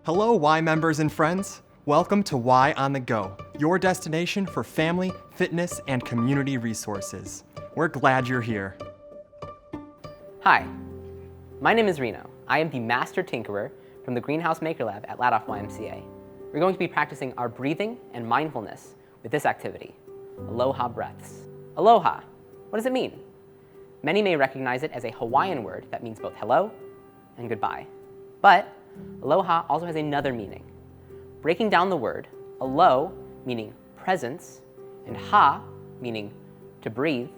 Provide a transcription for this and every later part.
Hello, Y members and friends. Welcome to Y on the Go, your destination for family, fitness, and community resources. We're glad you're here. Hi, my name is Reno. I am the Master Tinkerer from the Greenhouse Maker Lab at Aloha YMCA. We're going to be practicing our breathing and mindfulness with this activity, Aloha breaths. Aloha, what does it mean? Many may recognize it as a Hawaiian word that means both hello and goodbye. But Aloha also has another meaning. Breaking down the word, alo meaning presence, and ha meaning to breathe,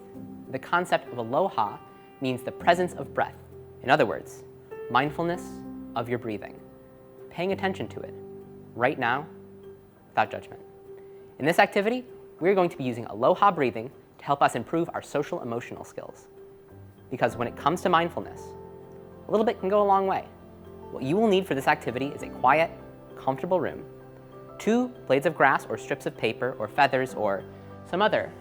the concept of aloha means the presence of breath. In other words, mindfulness of your breathing, paying attention to it, right now, without judgment. In this activity, we're going to be using aloha breathing to help us improve our social emotional skills. Because when it comes to mindfulness, a little bit can go a long way. What you will need for this activity is a quiet, comfortable room, 2 blades of grass or strips of paper or feathers or some other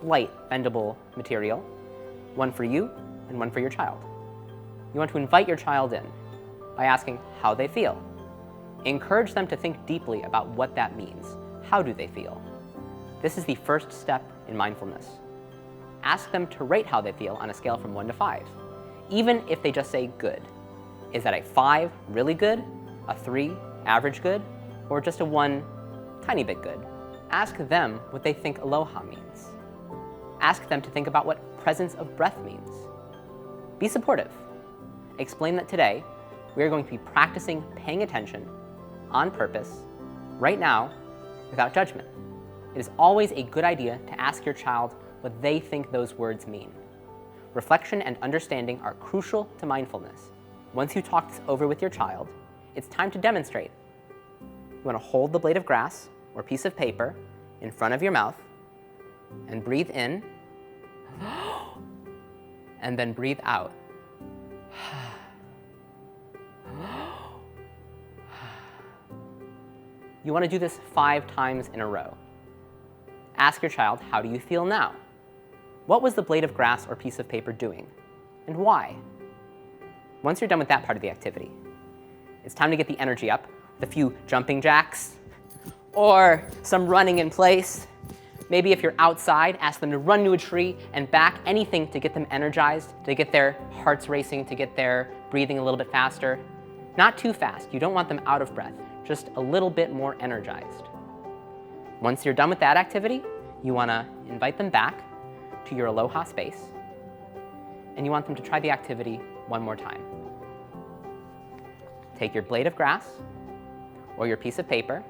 light, bendable material, one for you and one for your child. You want to invite your child in by asking how they feel. Encourage them to think deeply about what that means. How do they feel? This is the first step in mindfulness. Ask them to rate how they feel on a scale from 1 to 5, even if they just say good. Is that a 5, really good, a 3, average good, or just a 1, tiny bit good? Ask them what they think aloha means. Ask them to think about what presence of breath means. Be supportive. Explain that today we are going to be practicing paying attention on purpose, right now, without judgment. It is always a good idea to ask your child what they think those words mean. Reflection and understanding are crucial to mindfulness. Once you talk this over with your child, it's time to demonstrate. You want to hold the blade of grass or piece of paper in front of your mouth and breathe in, and then breathe out. You want to do this 5 times in a row. Ask your child, how do you feel now? What was the blade of grass or piece of paper doing, and why? Once you're done with that part of the activity, it's time to get the energy up with a few jumping jacks or some running in place. Maybe if you're outside, ask them to run to a tree and back, anything to get them energized, to get their hearts racing, to get their breathing a little bit faster. Not too fast. You don't want them out of breath, just a little bit more energized. Once you're done with that activity, you want to invite them back to your aloha space, and you want them to try the activity one more time. Take your blade of grass or your piece of paper,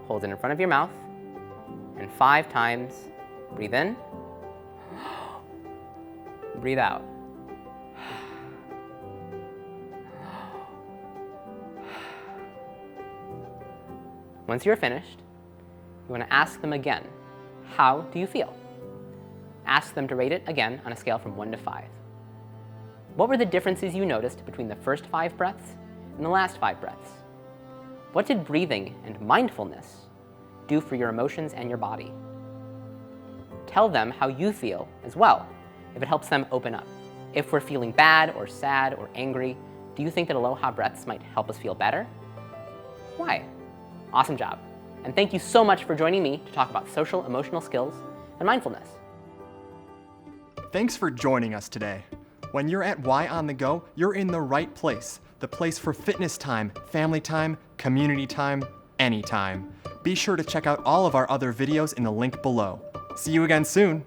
hold it in front of your mouth, and 5 times breathe in, breathe out. Once you're finished, you want to ask them again, how do you feel? Ask them to rate it again on a scale from 1 to 5. What were the differences you noticed between the first 5 breaths and the last 5 breaths? What did breathing and mindfulness do for your emotions and your body? Tell them how you feel as well, if it helps them open up. If we're feeling bad or sad or angry, do you think that aloha breaths might help us feel better? Why? Awesome job. And thank you so much for joining me to talk about social emotional skills and mindfulness. Thanks for joining us today. When you're at Y on the Go, you're in the right place. The place for fitness time, family time, community time, anytime. Be sure to check out all of our other videos in the link below. See you again soon.